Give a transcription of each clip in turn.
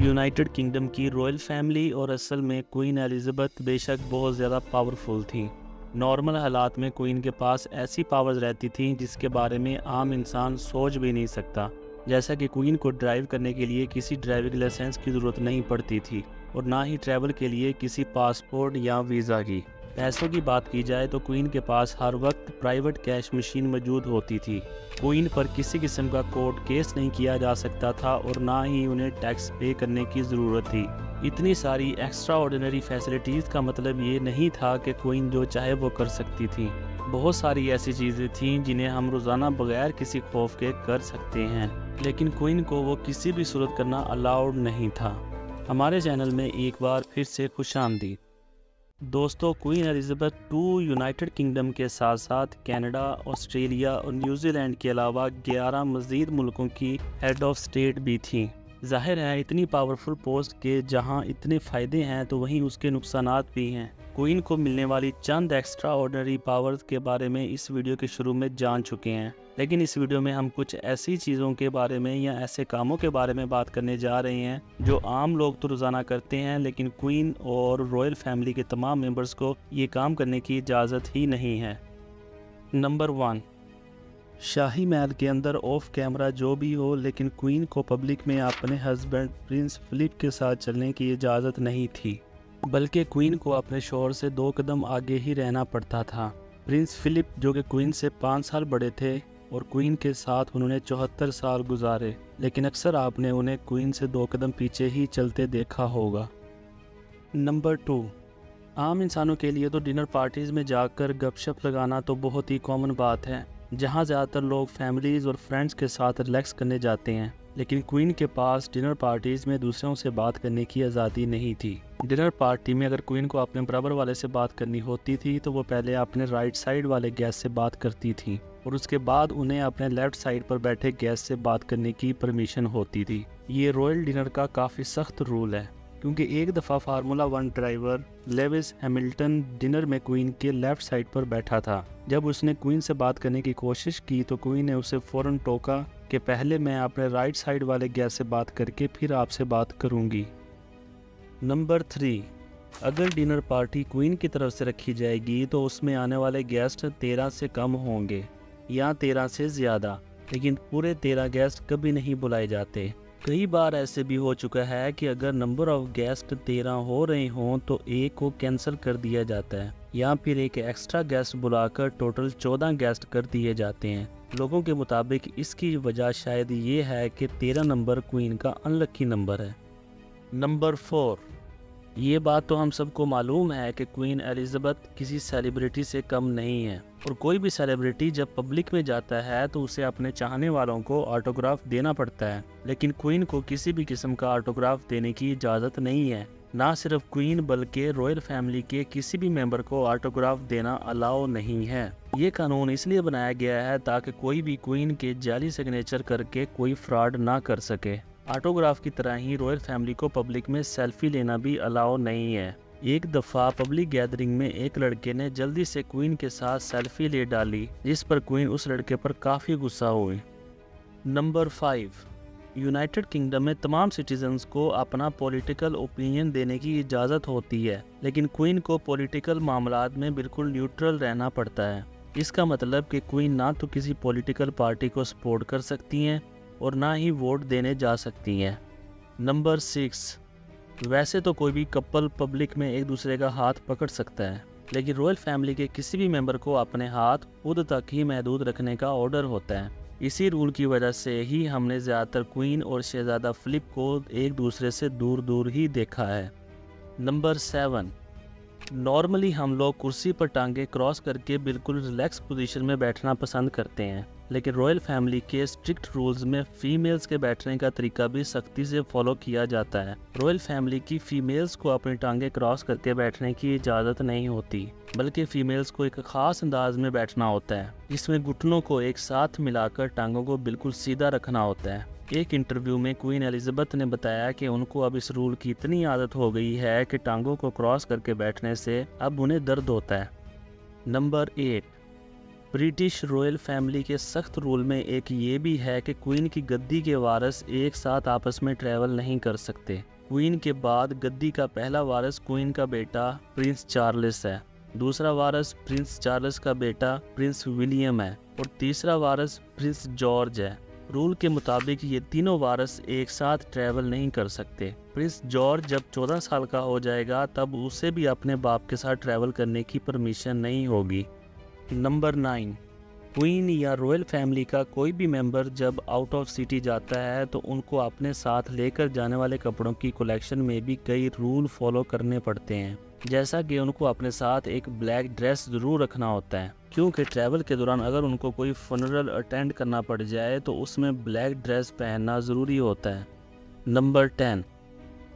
United kingdom की royal family और असल में क्वीन एलिज़ाबेथ बेशक बहुत ज़्यादा पावरफुल थी। नॉर्मल हालात में क्वीन के पास ऐसी पावर्स रहती थी जिसके बारे में आम इंसान सोच भी नहीं सकता। जैसा कि क्वीन को ड्राइव करने के लिए किसी ड्राइविंग लाइसेंस की ज़रूरत नहीं पड़ती थी और ना ही ट्रैवल के लिए किसी पासपोर्ट या वीज़ा की। पैसों की बात की जाए तो क्वीन के पास हर वक्त प्राइवेट कैश मशीन मौजूद होती थी। क्वीन पर किसी किस्म का कोर्ट केस नहीं किया जा सकता था और ना ही उन्हें टैक्स पे करने की ज़रूरत थी। इतनी सारी एक्स्ट्रा ऑर्डिनरी फैसिलिटीज़ का मतलब ये नहीं था कि क्वीन जो चाहे वो कर सकती थी। बहुत सारी ऐसी चीज़ें थीं जिन्हें हम रोज़ाना बगैर किसी खौफ के कर सकते हैं, लेकिन क्वीन को वो किसी भी सूरत करना अलाउड नहीं था। हमारे चैनल में एक बार फिर से खुशामदीद। दोस्तों, queen Elizabeth II United kingdom के साथ साथ कनाडा, ऑस्ट्रेलिया और न्यूजीलैंड के अलावा 11 मज़ीद मुल्कों की हेड ऑफ स्टेट भी थीं। जाहिर है इतनी पावरफुल पोस्ट के जहां इतने फ़ायदे हैं तो वहीं उसके नुकसानात भी हैं। क्वीन को मिलने वाली चंद एक्स्ट्रा ऑर्डिनरी पावर्स के बारे में इस वीडियो के शुरू में जान चुके हैं, लेकिन इस वीडियो में हम कुछ ऐसी चीज़ों के बारे में या ऐसे कामों के बारे में बात करने जा रहे हैं जो आम लोग तो रोज़ाना करते हैं, लेकिन क्वीन और रॉयल फैमिली के तमाम मेंबर्स को ये काम करने की इजाज़त ही नहीं है। नंबर 1, शाही महल के अंदर ऑफ कैमरा जो भी हो, लेकिन क्वीन को पब्लिक में अपने हस्बैंड प्रिंस फिलिप के साथ चलने की इजाज़त नहीं थी, बल्कि क्वीन को अपने शौहर से 2 कदम आगे ही रहना पड़ता था। प्रिंस फिलिप जो कि क्वीन से 5 साल बड़े थे और क्वीन के साथ उन्होंने 74 साल गुजारे, लेकिन अक्सर आपने उन्हें क्वीन से 2 कदम पीछे ही चलते देखा होगा। नंबर 2, आम इंसानों के लिए तो डिनर पार्टीज़ में जाकर गपशप लगाना तो बहुत ही कॉमन बात है, जहां ज़्यादातर लोग फैमिलीज़ और फ्रेंड्स के साथ रिलैक्स करने जाते हैं, लेकिन क्वीन के पास डिनर पार्टीज़ में दूसरों से बात करने की आज़ादी नहीं थी। डिनर पार्टी में अगर क्वीन को अपने बराबर वाले से बात करनी होती थी तो वो पहले अपने राइट साइड वाले गेस्ट से बात करती थी और उसके बाद उन्हें अपने लेफ़्ट साइड पर बैठे गेस्ट से बात करने की परमिशन होती थी। ये रॉयल डिनर का काफ़ी सख्त रूल है, क्योंकि एक दफ़ा formula 1 driver Lewis Hamilton dinner में क्वीन के लेफ़्ट साइड पर बैठा था। जब उसने क्वीन से बात करने की कोशिश की तो क्वीन ने उसे फ़ौरन टोका कि पहले मैं अपने राइट साइड वाले गेस्ट से बात करके फिर आपसे बात करूंगी। नंबर 3, अगर डिनर पार्टी क्वीन की तरफ से रखी जाएगी तो उसमें आने वाले गेस्ट 13 से कम होंगे या 13 से ज़्यादा, लेकिन पूरे 13 गेस्ट कभी नहीं बुलाए जाते। कई बार ऐसे भी हो चुका है कि अगर नंबर ऑफ गेस्ट 13 हो रहे हों तो एक को कैंसिल कर दिया जाता है या फिर एक एक्स्ट्रा गेस्ट बुलाकर टोटल 14 गेस्ट कर दिए जाते हैं। लोगों के मुताबिक इसकी वजह शायद ये है कि 13 नंबर क्वीन का अनलकी नंबर है। नंबर 4, ये बात तो हम सबको मालूम है कि क्वीन एलिज़ाबेथ किसी सेलिब्रिटी से कम नहीं है और कोई भी सेलिब्रिटी जब पब्लिक में जाता है तो उसे अपने चाहने वालों को ऑटोग्राफ देना पड़ता है, लेकिन क्वीन को किसी भी किस्म का ऑटोग्राफ देने की इजाज़त नहीं है। ना सिर्फ क्वीन बल्कि रॉयल फैमिली के किसी भी मेंबर को ऑटोग्राफ देना अलाउ नहीं है। ये कानून इसलिए बनाया गया है ताकि कोई भी क्वीन के जाली सिग्नेचर करके कोई फ्रॉड ना कर सके। ऑटोग्राफ की तरह ही रॉयल फैमिली को पब्लिक में सेल्फी लेना भी अलाउ नहीं है। एक दफ़ा पब्लिक गैदरिंग में एक लड़के ने जल्दी से क्वीन के साथ सेल्फी ले डाली, जिस पर क्वीन उस लड़के पर काफ़ी गुस्सा हुई। नंबर 5, यूनाइटेड किंगडम में तमाम सिटीजन्स को अपना पॉलिटिकल ओपिनियन देने की इजाज़त होती है, लेकिन क्वीन को पॉलिटिकल मामलात में बिल्कुल न्यूट्रल रहना पड़ता है। इसका मतलब कि क्वीन ना तो किसी पॉलिटिकल पार्टी को सपोर्ट कर सकती हैं और ना ही वोट देने जा सकती हैं। नंबर 6, वैसे तो कोई भी कपल पब्लिक में एक दूसरे का हाथ पकड़ सकता है, लेकिन रॉयल फैमिली के किसी भी मेंबर को अपने हाथ खुद तक ही महदूद रखने का ऑर्डर होता है। इसी रूल की वजह से ही हमने ज़्यादातर क्वीन और शहजादा फिलिप को एक दूसरे से दूर दूर ही देखा है। नंबर 7, नॉर्मली हम लोग कुर्सी पर टांगे क्रॉस करके बिल्कुल रिलैक्स पोजीशन में बैठना पसंद करते हैं, लेकिन रॉयल फैमिली के स्ट्रिक्ट रूल्स में फीमेल्स के बैठने का तरीका भी सख्ती से फॉलो किया जाता है। रॉयल फैमिली की फीमेल्स को अपनी टांगे क्रॉस करके बैठने की इजाज़त नहीं होती, बल्कि फीमेल्स को एक ख़ास अंदाज में बैठना होता है, जिसमें घुटनों को एक साथ मिलाकर टांगों को बिल्कुल सीधा रखना होता है। एक इंटरव्यू में क्वीन एलिज़ाबेथ ने बताया कि उनको अब इस रूल की इतनी आदत हो गई है कि टांगों को क्रॉस करके बैठने से अब उन्हें दर्द होता है। नंबर 8, ब्रिटिश रॉयल फैमिली के सख्त रूल में एक ये भी है कि क्वीन की गद्दी के वारिस एक साथ आपस में ट्रैवल नहीं कर सकते। क्वीन के बाद गद्दी का पहला वारिस क्वीन का बेटा प्रिंस चार्ल्स है, दूसरा वारिस प्रिंस चार्ल्स का बेटा प्रिंस विलियम है और तीसरा वारिस प्रिंस जॉर्ज है। रूल के मुताबिक ये तीनों वारिस एक साथ ट्रैवल नहीं कर सकते। प्रिंस जॉर्ज जब 14 साल का हो जाएगा तब उसे भी अपने बाप के साथ ट्रैवल करने की परमिशन नहीं होगी। नंबर 9, क्वीन या रॉयल फैमिली का कोई भी मेंबर जब आउट ऑफ सिटी जाता है तो उनको अपने साथ लेकर जाने वाले कपड़ों की कलेक्शन में भी कई रूल फॉलो करने पड़ते हैं। जैसा कि उनको अपने साथ एक ब्लैक ड्रेस ज़रूर रखना होता है, क्योंकि ट्रैवल के दौरान अगर उनको कोई फनरल अटेंड करना पड़ जाए तो उसमें ब्लैक ड्रेस पहनना ज़रूरी होता है। नंबर 10,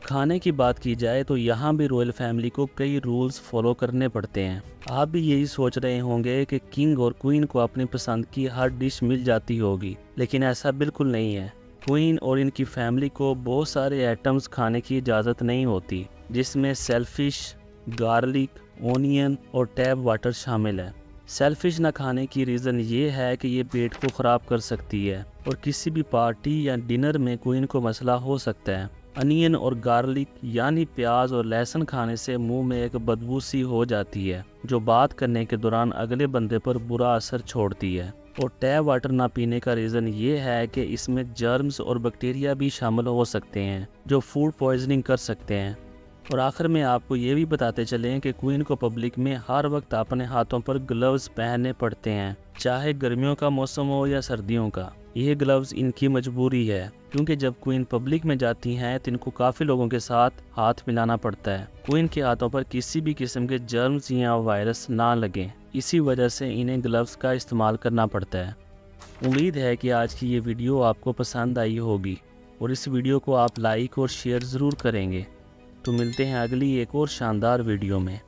खाने की बात की जाए तो यहाँ भी रॉयल फैमिली को कई रूल्स फॉलो करने पड़ते हैं। आप भी यही सोच रहे होंगे कि किंग और क्वीन को अपनी पसंद की हर डिश मिल जाती होगी, लेकिन ऐसा बिल्कुल नहीं है। क्वीन और इनकी फैमिली को बहुत सारे आइटम्स खाने की इजाज़त नहीं होती, जिसमें सेलफिश, गार्लिक, ओनियन और टैप वाटर शामिल है। सेलफिश न खाने की रीज़न ये है कि ये पेट को ख़राब कर सकती है और किसी भी पार्टी या डिनर में क्वीन को मसला हो सकता है। अनियन और गार्लिक यानी प्याज और लहसुन खाने से मुंह में एक बदबू सी हो जाती है, जो बात करने के दौरान अगले बंदे पर बुरा असर छोड़ती है। और टैप वाटर ना पीने का रीज़न ये है कि इसमें जर्म्स और बैक्टीरिया भी शामिल हो सकते हैं, जो फूड पॉइजनिंग कर सकते हैं। और आखिर में आपको ये भी बताते चलें कि क्वीन को पब्लिक में हर वक्त अपने हाथों पर ग्लव्स पहनने पड़ते हैं, चाहे गर्मियों का मौसम हो या सर्दियों का। ये ग्लव्स इनकी मजबूरी है, क्योंकि जब क्वीन पब्लिक में जाती हैं तो इनको काफ़ी लोगों के साथ हाथ मिलाना पड़ता है। क्वीन के हाथों पर किसी भी किस्म के जर्म्स या वायरस ना लगें, इसी वजह से इन्हें ग्लव्स का इस्तेमाल करना पड़ता है। उम्मीद है कि आज की ये वीडियो आपको पसंद आई होगी और इस वीडियो को आप लाइक और शेयर ज़रूर करेंगे। तो मिलते हैं अगली एक और शानदार वीडियो में।